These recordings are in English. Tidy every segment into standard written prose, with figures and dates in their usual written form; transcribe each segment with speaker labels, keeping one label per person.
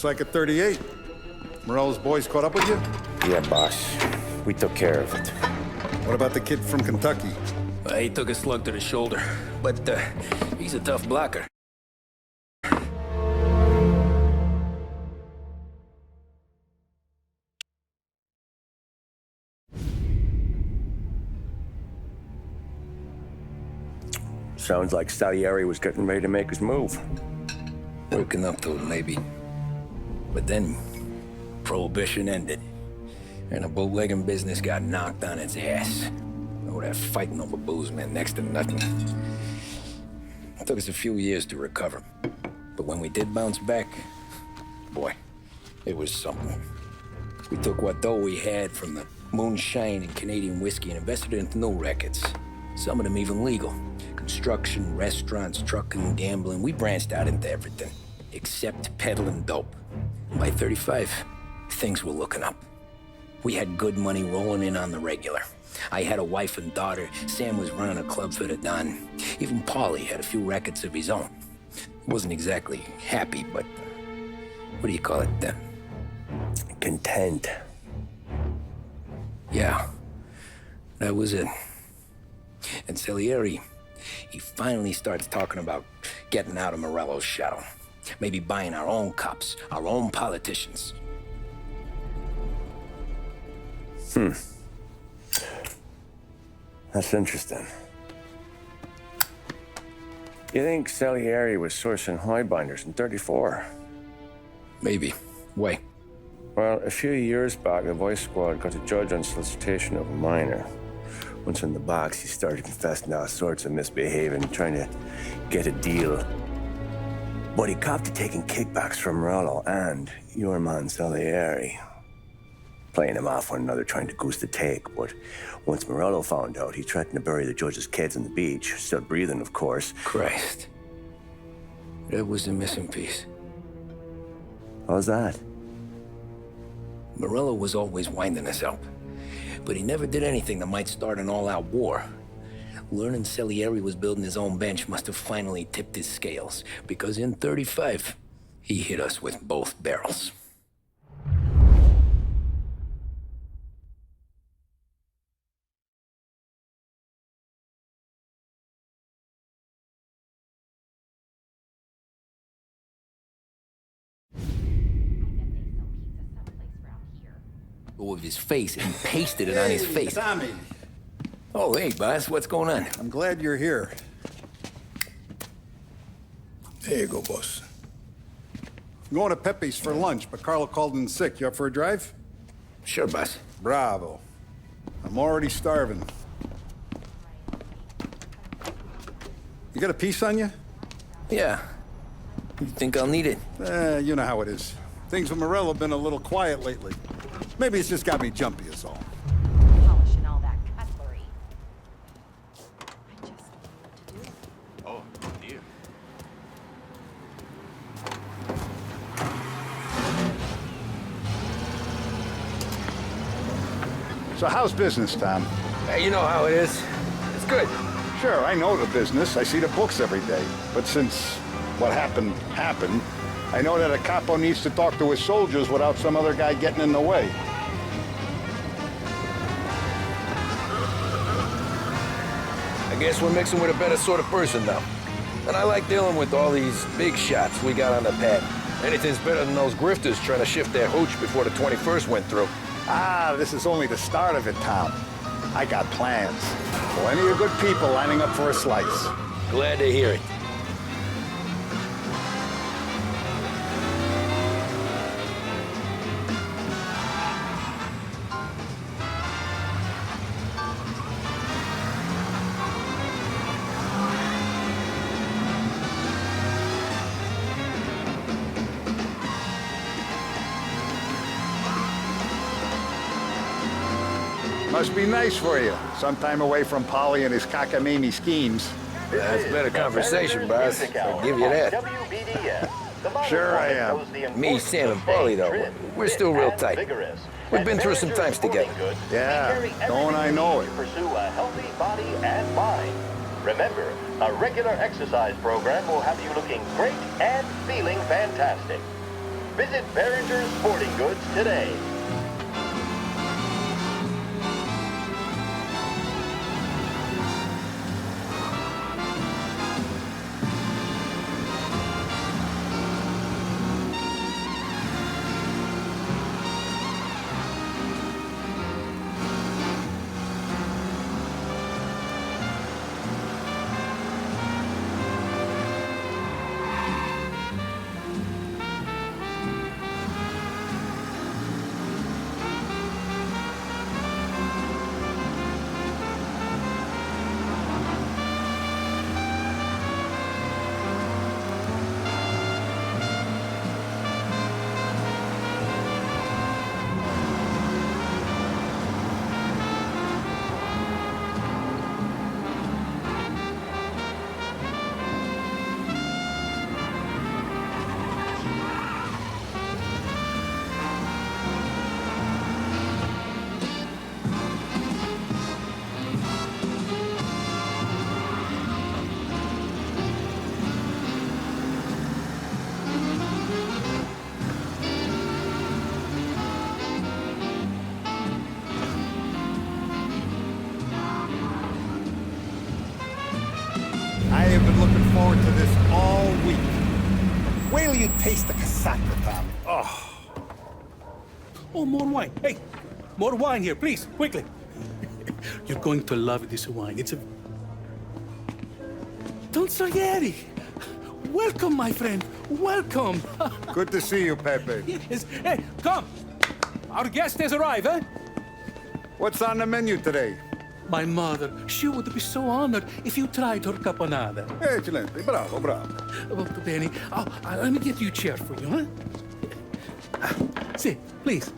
Speaker 1: Looks like a 38. Morello's boys caught up with you?
Speaker 2: Yeah, boss. We took care of it.
Speaker 1: What about the kid from Kentucky?
Speaker 3: He took a slug to the shoulder, but he's a tough blocker.
Speaker 2: Sounds like Salieri was getting ready to make his move.
Speaker 3: Working up to it, maybe. But then, Prohibition ended, and the bootlegging business got knocked on its ass. Oh, that fighting over booze meant next to nothing. It took us a few years to recover. But when we did bounce back, boy, it was something. We took what dough we had from the moonshine and Canadian whiskey and invested it into new rackets. Some of them even legal. Construction, restaurants, trucking, gambling. We branched out into everything, except peddling dope. By 35, things were looking up. We had good money rolling in on the regular. I had a wife and daughter. Sam was running a club for the Don. Even Paulie had a few rackets of his own. He wasn't exactly happy, but what do you call it?
Speaker 2: Content.
Speaker 3: Yeah, that was it. And Salieri, he finally starts talking about getting out of Morello's shadow. Maybe buying our own cops, our own politicians.
Speaker 2: That's interesting. You think Salieri was sourcing highbinders in 34?
Speaker 3: Maybe. Why?
Speaker 2: Well, a few years back, the Vice Squad got a judge on solicitation of a minor. Once in the box, he started confessing all sorts of misbehaving, trying to get a deal. But he copped to taking kickbacks from Morello and your man Salieri. Playing them off one another, trying to goose the take. But once Morello found out, he threatened to bury the judge's kids on the beach. Still breathing, of course.
Speaker 3: Christ. That was the missing piece.
Speaker 2: How's that?
Speaker 3: Morello was always winding us up. But he never did anything that might start an all-out war. Learning Salieri was building his own bench must have finally tipped his scales, because in 35, he hit us with both barrels. Of his face and pasted it on his face.
Speaker 1: Tommy.
Speaker 3: Oh, hey, boss, what's going on?
Speaker 1: I'm glad you're here.
Speaker 4: There you go, boss.
Speaker 1: I'm going to Pepe's for lunch, but Carlo called in sick. You up for a drive?
Speaker 3: Sure, boss.
Speaker 1: Bravo. I'm already starving. You got a piece on you?
Speaker 3: Yeah. You think I'll need it?
Speaker 1: You know how it is. Things with Morello have been a little quiet lately. Maybe it's just got me jumpy is all.
Speaker 5: Polishing all that cutlery. I just want to do it.
Speaker 6: Oh, dear.
Speaker 1: So how's business, Tom?
Speaker 4: Hey, you know how it is. It's good.
Speaker 1: Sure, I know the business. I see the books every day. But since what happened, I know that a capo needs to talk to his soldiers without some other guy getting in the way.
Speaker 4: I guess we're mixing with a better sort of person now. And I like dealing with all these big shots we got on the pad. Anything's better than those grifters trying to shift their hooch before the 21st went through.
Speaker 1: Ah, this is only the start of it, Tom. I got plans. Plenty of good people lining up for a slice.
Speaker 4: Glad to hear it.
Speaker 1: Must be nice for you. Some time away from Polly and his cockamamie schemes.
Speaker 4: That's better conversation, boss. I'll give you that.
Speaker 1: Sure I am.
Speaker 4: Me, Sam, and Paulie, though, we're still real tight. We've been through some times together.
Speaker 1: Yeah, don't I know it.
Speaker 6: Pursue a healthy body and mind. Remember, a regular exercise program will have you looking great and feeling fantastic. Visit Behringer's Sporting Goods today.
Speaker 1: I have been looking forward to this all week. Wait till you taste the cassata, Tom.
Speaker 7: Oh, more wine. Hey, more wine here, please, quickly. You're going to love this wine. It's a... Don Salieri! Welcome, my friend. Welcome.
Speaker 1: Good to see you, Pepe.
Speaker 7: Yes. Hey, come. Our guest has arrived, eh?
Speaker 1: What's on the menu today?
Speaker 7: My mother, she would be so honored if you tried her caponata.
Speaker 1: Excellent. Bravo, bravo.
Speaker 7: Molto bene. Oh, let me get you a chair for you, huh? Sit, please.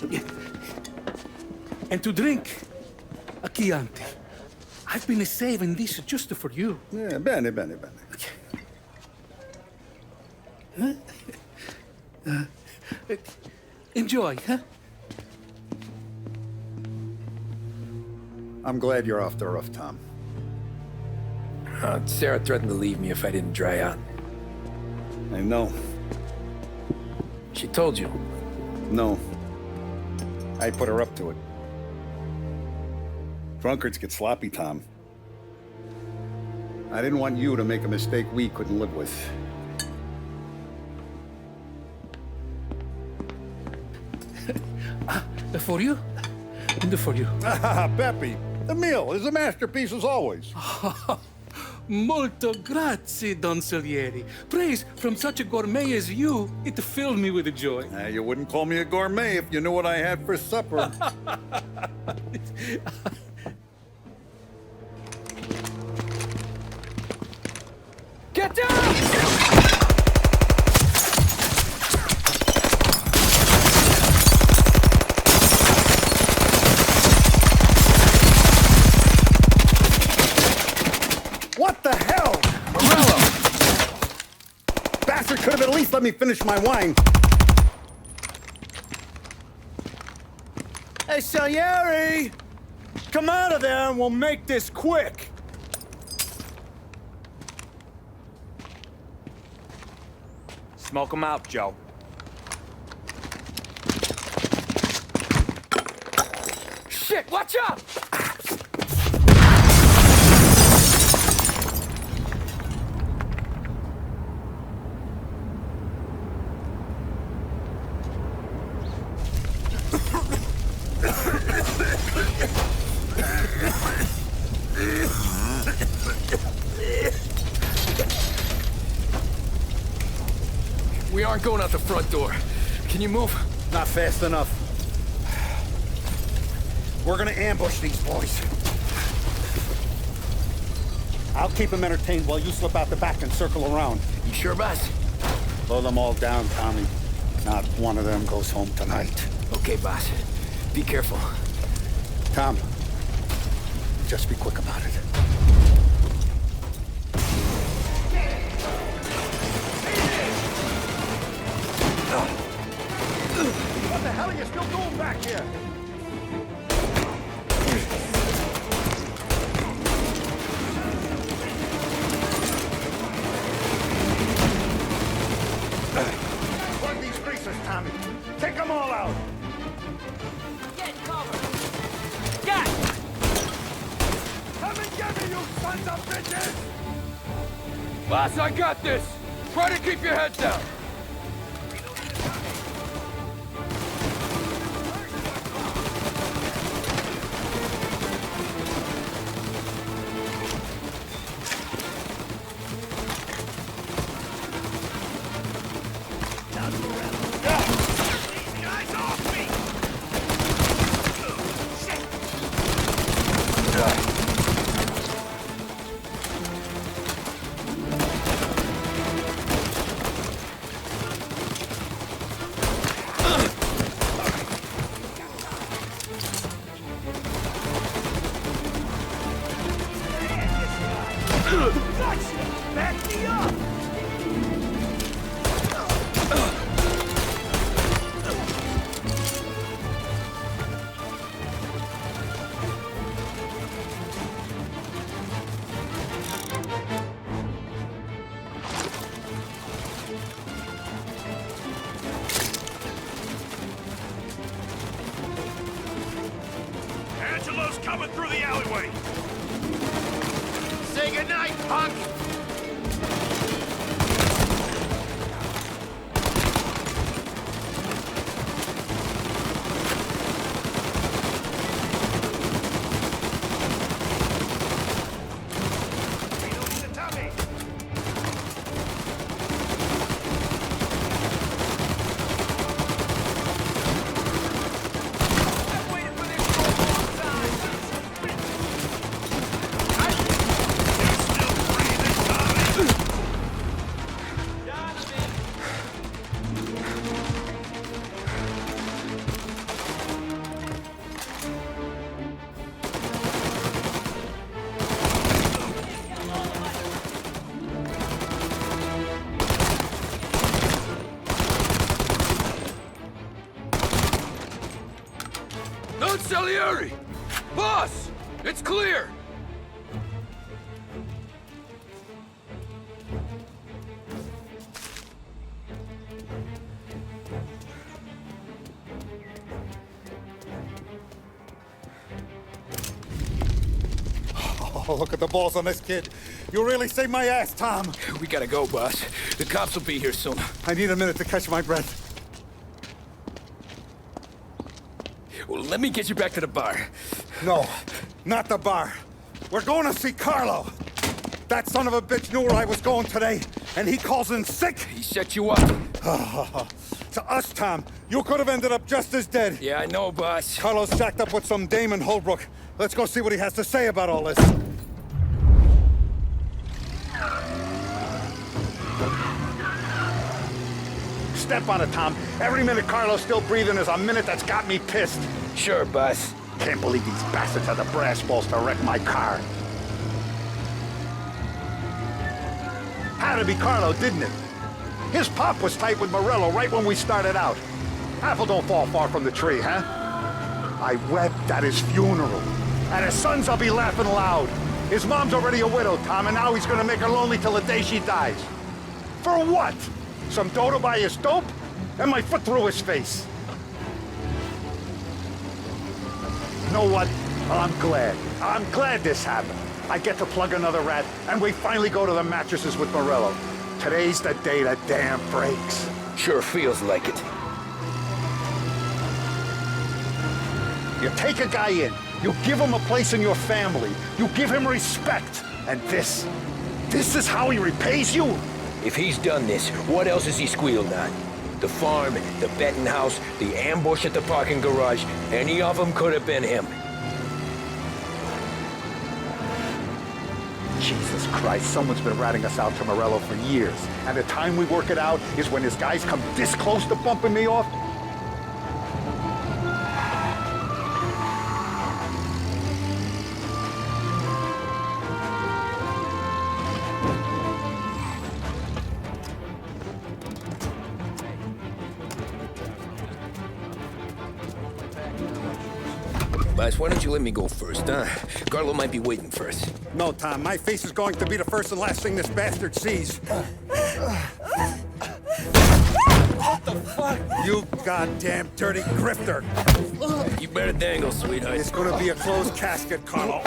Speaker 7: Yeah. And to drink, a Chianti. I've been saving this just for you.
Speaker 1: Yeah, bene, bene, bene.
Speaker 7: Enjoy, huh?
Speaker 1: I'm glad you're off the roof, Tom.
Speaker 3: Sarah threatened to leave me if I didn't dry out.
Speaker 1: I know.
Speaker 3: She told you.
Speaker 1: No. I put her up to it. Drunkards get sloppy, Tom. I didn't want you to make a mistake we couldn't live with.
Speaker 7: For you? And for you.
Speaker 1: Pepe, the meal is a masterpiece as always.
Speaker 7: Molto grazie, Don Salieri. Praise from such a gourmet as you, it filled me with joy.
Speaker 1: You wouldn't call me a gourmet if you knew what I had for supper.
Speaker 7: Get down!
Speaker 1: What the hell? Morello! Bastard could have at least let me finish my wine.
Speaker 2: Hey, Salieri! Come out of there and we'll make this quick. Smoke 'em out, Joe.
Speaker 7: Shit, watch out!
Speaker 3: We aren't going out the front door. Can you move?
Speaker 1: Not fast enough. We're gonna ambush these boys. I'll keep them entertained while you slip out the back and circle around.
Speaker 3: You sure, boss?
Speaker 1: Blow them all down, Tommy. Not one of them goes home tonight.
Speaker 3: Okay, boss. Be careful.
Speaker 1: Tom, just be quick about it. What the hell are you still doing back here?
Speaker 4: Boss, I got this! Try to keep your head down!
Speaker 8: Coming through the alleyway! Say goodnight, punk!
Speaker 4: Salieri! Boss! It's clear!
Speaker 1: Oh, look at the balls on this kid. You really saved my ass, Tom.
Speaker 3: We gotta go, boss. The cops will be here soon.
Speaker 1: I need a minute to catch my breath.
Speaker 3: Well, let me get you back to the bar.
Speaker 1: No, not the bar. We're going to see Carlo. That son of a bitch knew where I was going today, and he calls in sick.
Speaker 3: He set you up.
Speaker 1: To us, Tom, you could have ended up just as dead.
Speaker 3: Yeah, I know, boss.
Speaker 1: Carlo's shacked up with some dame in Holbrook. Let's go see what he has to say about all this. Step on it, Tom. Every minute Carlo's still breathing is a minute that's got me pissed.
Speaker 3: Sure, boss.
Speaker 1: Can't believe these bastards had the brass balls to wreck my car. Had to be Carlo, didn't it? His pop was tight with Morello right when we started out. Apple don't fall far from the tree, huh? I wept at his funeral. At his son's, I'll be laughing loud. His mom's already a widow, Tom, and now he's gonna make her lonely till the day she dies. For what? Some dough to buy his dope? And my foot through his face. You know what? I'm glad. I'm glad this happened. I get to plug another rat, and we finally go to the mattresses with Morello. Today's the day the dam breaks.
Speaker 3: Sure feels like it.
Speaker 1: You take a guy in, you give him a place in your family, you give him respect, and this is how he repays you?
Speaker 3: If he's done this, what else has he squealed on? The farm, the betting house, the ambush at the parking garage, any of them could have been him.
Speaker 1: Jesus Christ, someone's been ratting us out to Morello for years. And the time we work it out is when his guys come this close to bumping me off?
Speaker 3: Boss, why don't you let me go first, huh? Carlo might be waiting for us.
Speaker 1: No, Tom, my face is going to be the first and last thing this bastard sees. What the fuck? You goddamn dirty grifter.
Speaker 3: You better dangle, sweetheart.
Speaker 1: It's gonna be a closed casket, Carlo.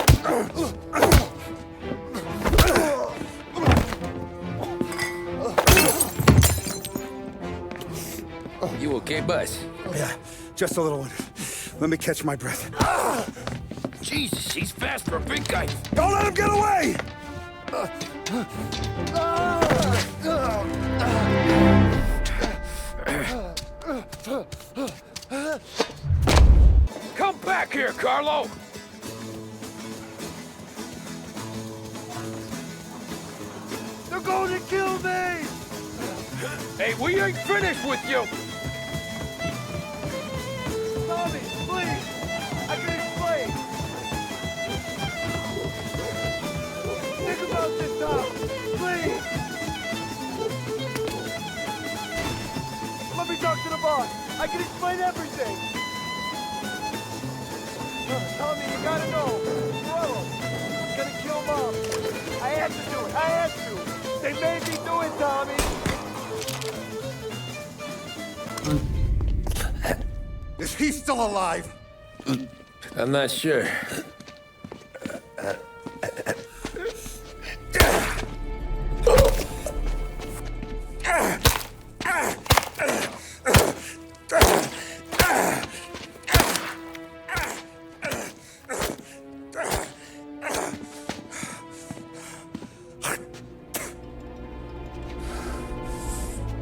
Speaker 3: You okay, bus?
Speaker 1: Yeah, just a little one. Let me catch my breath.
Speaker 3: Jesus, he's fast for a big guy.
Speaker 1: Don't let him get away!
Speaker 4: Come back here, Carlo!
Speaker 1: They're going to kill me!
Speaker 4: Hey, we ain't finished with you!
Speaker 1: Tommy, please! I can explain! Think about this, Tom! Please! Let me talk to the boss! I can explain everything! Tommy, you gotta know! Whoa! I'm gonna kill Mom! I had to do it! I had to! They made me do it, Tommy! Is he still alive?
Speaker 3: I'm not sure.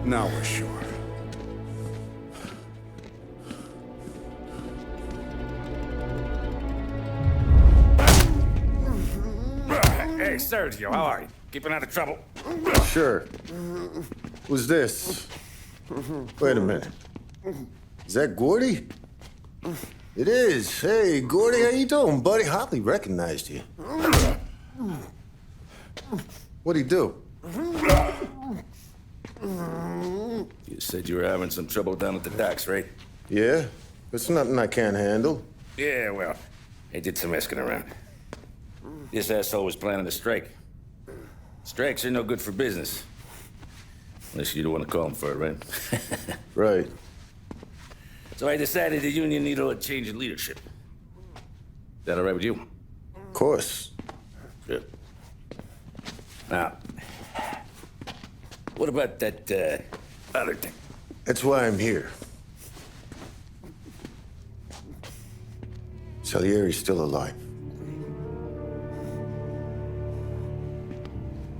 Speaker 1: Now we're sure.
Speaker 8: Hey, Sergio, how are you? Keeping out of trouble?
Speaker 9: Sure. Who's this? Wait a minute. Is that Gordy? It is. Hey, Gordy, how you doing, buddy? Hardly recognized you. What'd he do?
Speaker 8: You said you were having some trouble down at the docks, right?
Speaker 9: Yeah? It's nothing I can't handle.
Speaker 8: Yeah, well, I did some asking around. This asshole was planning a strike. Strikes are no good for business. Unless you don't want to call him for it, right?
Speaker 9: Right.
Speaker 8: So I decided the union needed a change in leadership. That all right with you?
Speaker 9: Of course.
Speaker 8: Good. Now, what about that, other thing?
Speaker 9: That's why I'm here. Salieri's still alive.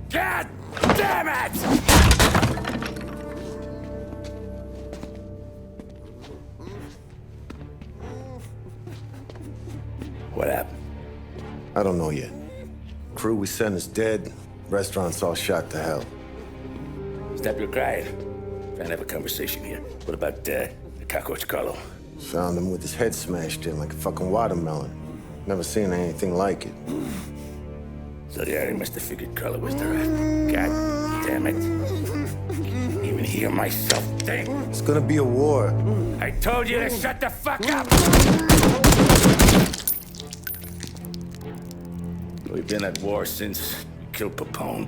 Speaker 8: God damn it! What happened?
Speaker 9: I don't know yet. Crew we sent is dead. Restaurant's all shot to hell.
Speaker 8: Stop your crying. Trying to have a conversation here. What about, the cockroach Carlo?
Speaker 9: Found him with his head smashed in like a fucking watermelon. Never seen anything like it.
Speaker 8: Salieri must have figured Carlo was the rat. God damn it. Can't even hear myself think.
Speaker 9: It's gonna be a war.
Speaker 8: I told you to shut the fuck up! We've been at war since we killed Papone.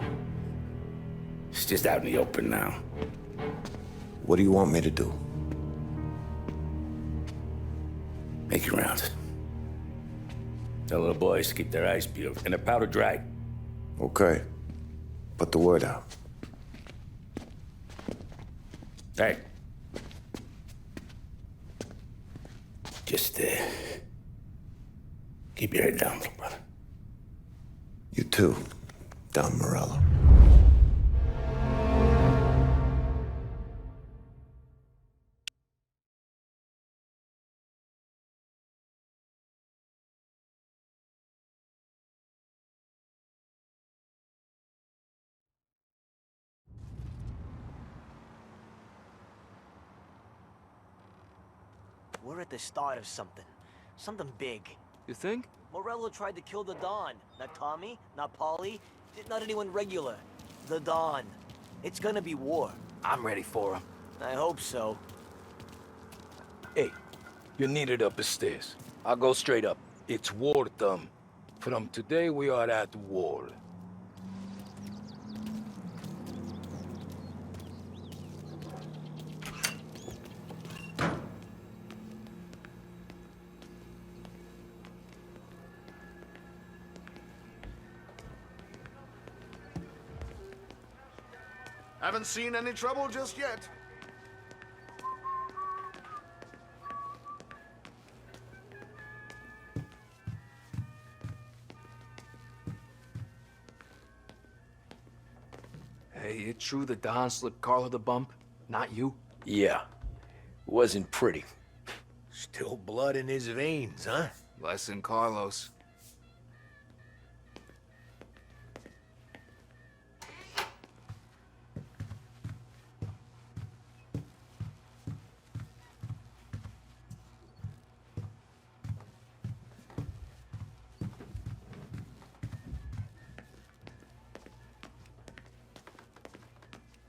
Speaker 8: It's just out in the open now.
Speaker 9: What do you want me to do?
Speaker 8: Make your rounds. Tell little boys to keep their eyes peeled and their powder dry.
Speaker 9: Okay. Put the word out.
Speaker 8: Hey. Just, keep your head down, little brother.
Speaker 9: You too, Don Morello.
Speaker 10: We're at the start of something. Something big.
Speaker 11: You think?
Speaker 10: Morello tried to kill the Don. Not Tommy, not Paulie, not anyone regular. The Don. It's gonna be war.
Speaker 3: I'm ready for him.
Speaker 10: I hope so.
Speaker 3: Hey, you're needed up the stairs. I'll go straight up. It's war time. From today, we are at war.
Speaker 12: Haven't seen any trouble just yet.
Speaker 11: Hey, it true the Don slipped Carlo the bump? Not you?
Speaker 3: Yeah. Wasn't pretty. Still blood in his veins, huh?
Speaker 11: Less than Carlos.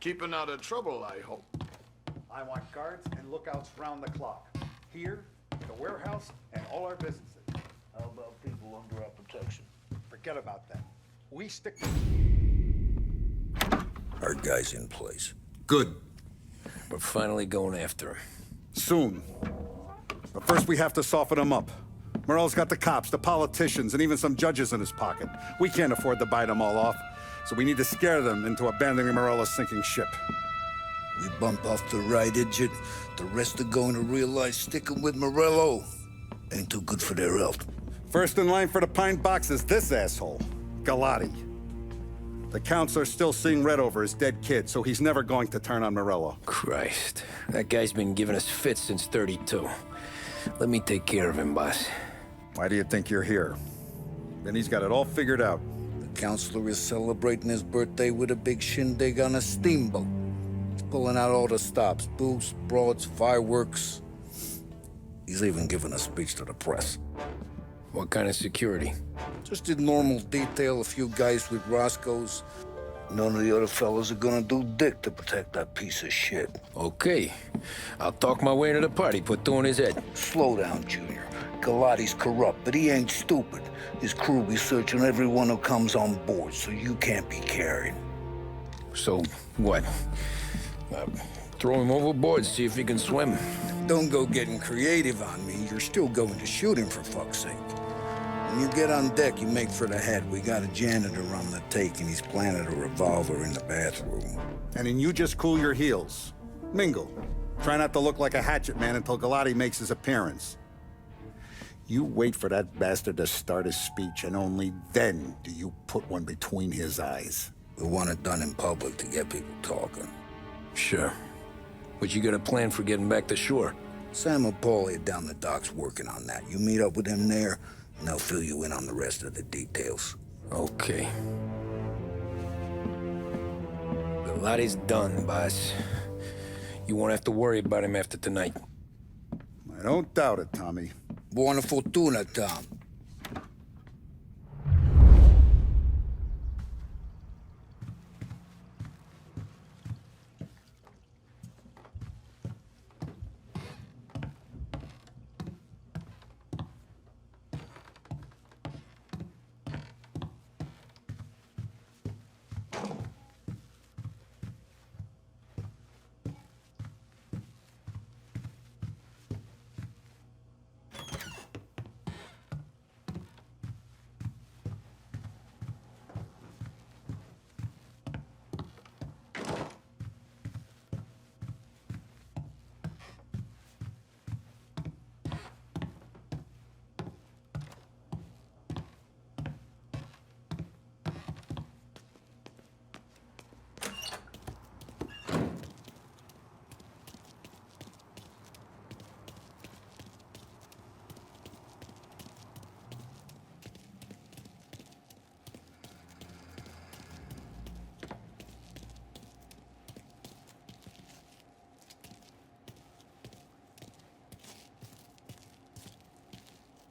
Speaker 12: Keeping out of trouble, I hope.
Speaker 1: I want guards and lookouts round the clock. Here, the warehouse, and all our businesses.
Speaker 12: How about people under our protection?
Speaker 1: Forget about that. We stick to...
Speaker 3: Our guy's in place.
Speaker 1: Good.
Speaker 3: We're finally going after him.
Speaker 1: Soon. But first we have to soften him up. Morel's got the cops, the politicians, and even some judges in his pocket. We can't afford to bite them all off, so we need to scare them into abandoning Morel's sinking ship.
Speaker 13: We bump off the right idiot, the rest are going to realize sticking with Morello ain't too good for their health.
Speaker 1: First in line for the pine box is this asshole, Galati. The counselor's still seeing red over his dead kid, so he's never going to turn on Morello.
Speaker 3: Christ. That guy's been giving us fits since 32. Let me take care of him, boss.
Speaker 1: Why do you think you're here? Then he's got it all figured out.
Speaker 13: The counselor is celebrating his birthday with a big shindig on a steamboat. He's pulling out all the stops, booths, broads, fireworks. He's even giving a speech to the press.
Speaker 3: What kind of security?
Speaker 13: Just in normal detail, a few guys with Roscoe's. None of the other fellas are gonna do dick to protect that piece of shit.
Speaker 3: Okay. I'll talk my way to the party, put two in his head.
Speaker 13: Slow down, Junior. Galati's corrupt, but he ain't stupid. His crew be searching everyone who comes on board, so you can't be carried.
Speaker 3: So, what? Throw him overboard, see if he can swim.
Speaker 13: Don't go getting creative on me. You're still going to shoot him, for fuck's sake. When you get on deck, you make for the head. We got a janitor on the take, and he's planted a revolver in the bathroom.
Speaker 1: And then you just cool your heels. Mingle. Try not to look like a hatchet man until Galati makes his appearance. You wait for that bastard to start his speech, and only then do you put one between his eyes.
Speaker 13: We want it done in public to get people talking.
Speaker 3: Sure. But you got a plan for getting back to shore?
Speaker 13: Sam and Paulie are down the docks working on that. You meet up with them there, and they'll fill you in on the rest of the details.
Speaker 3: Okay. Galati's done, boss. You won't have to worry about him after tonight.
Speaker 1: I don't doubt it, Tommy.
Speaker 13: Buona fortuna, Tom.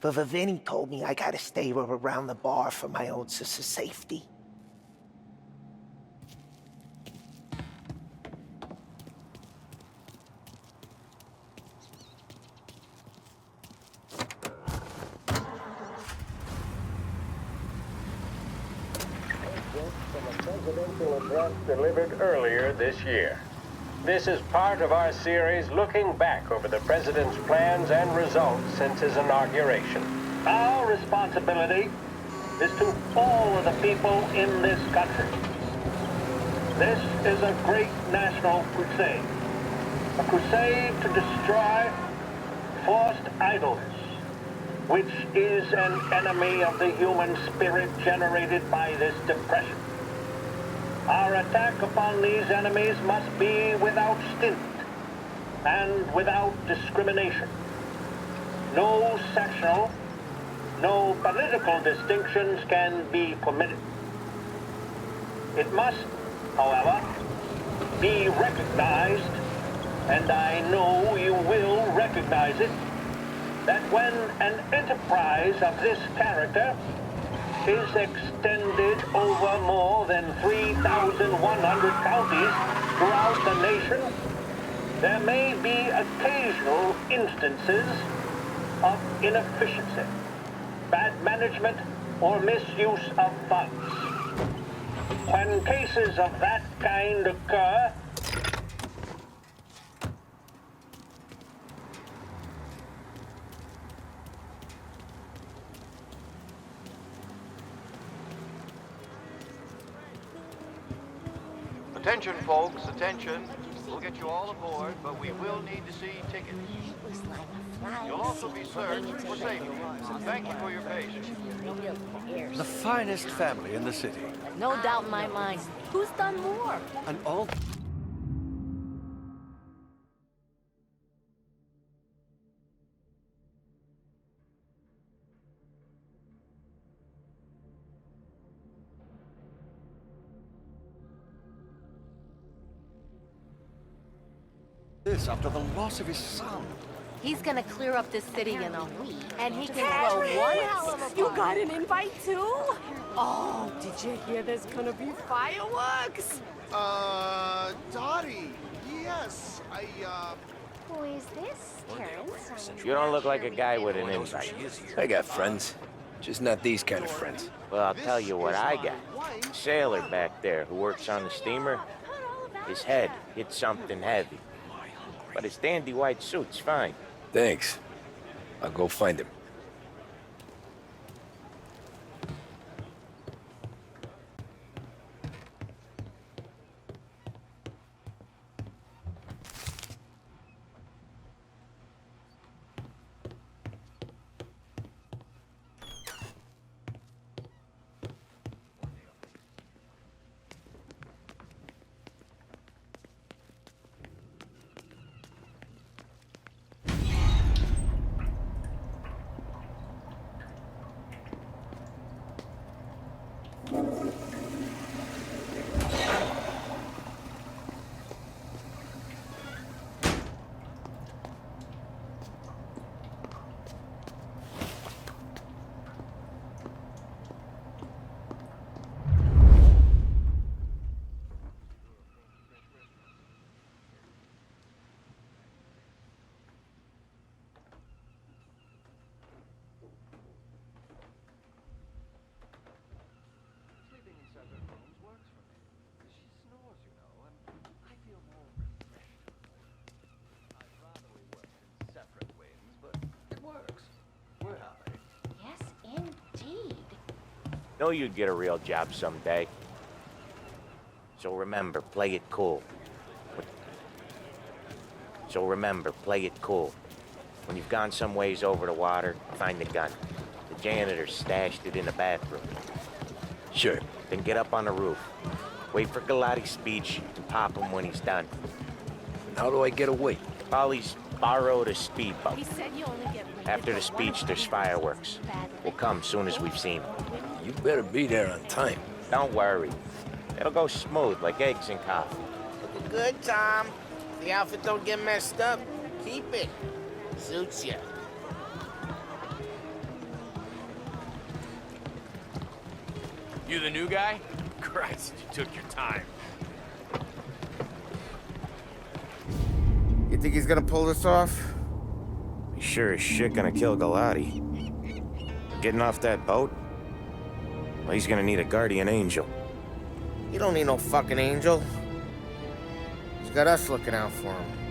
Speaker 10: But Vivini told me I gotta stay around the bar for my own safety.
Speaker 6: From a presidential address delivered earlier this year. This is part of our series looking back over the president's plans and results since his inauguration. Our responsibility is to all of the people in this country. This is a great national crusade. A crusade to destroy forced idleness, which is an enemy of the human spirit generated by this depression. Our attack upon these enemies must be without stint and without discrimination. No sectional, no political distinctions can be permitted. It must, however, be recognized, and I know you will recognize it, that when an enterprise of this character is extended over more than 3,100 counties throughout the nation, there may be occasional instances of inefficiency, bad management, or misuse of funds. When cases of that kind occur,
Speaker 14: Attention, folks, attention. We'll get you all aboard, but we will need to see tickets. You'll also be searched for safety. Thank you for your patience.
Speaker 15: The finest family in the city.
Speaker 16: No doubt in my mind. Who's done more?
Speaker 15: An all... This after the loss of his son.
Speaker 16: He's gonna clear up this city in a week, and he can throw one hell of a
Speaker 17: You
Speaker 16: party.
Speaker 17: got an invite too? Oh, did you hear there's gonna be fireworks?
Speaker 12: Dottie, yes,
Speaker 5: Who is this, Terrence?
Speaker 2: You don't look like a guy with an invite.
Speaker 3: I got friends, just not these kind of friends.
Speaker 2: Well, I'll tell you what I got. Sailor back there who works on the steamer. His head hit something heavy. But his dandy white suit's fine.
Speaker 3: Thanks. I'll go find him.
Speaker 2: Know you'd get a real job someday. So remember, play it cool. When you've gone some ways over the water, find the gun. The janitor stashed it in the bathroom.
Speaker 3: Sure.
Speaker 2: Then get up on the roof. Wait for Galati's speech and pop him when he's done.
Speaker 3: And how do I get away?
Speaker 2: Polly's borrowed a speedboat.
Speaker 16: He said you only get
Speaker 2: After the speech, there's fireworks. We'll come soon as we've seen him.
Speaker 3: You better be there on time.
Speaker 2: Don't worry. It'll go smooth like eggs and coffee.
Speaker 18: Looking good, Tom. The outfit don't get messed up. Keep it. Suits you.
Speaker 11: You the new guy? Christ, you took your time.
Speaker 18: You think he's gonna pull this off?
Speaker 2: He's sure as shit gonna kill Galati. Getting off that boat? Well, he's gonna need a guardian angel.
Speaker 18: You don't need no fucking angel. He's got us looking out for him.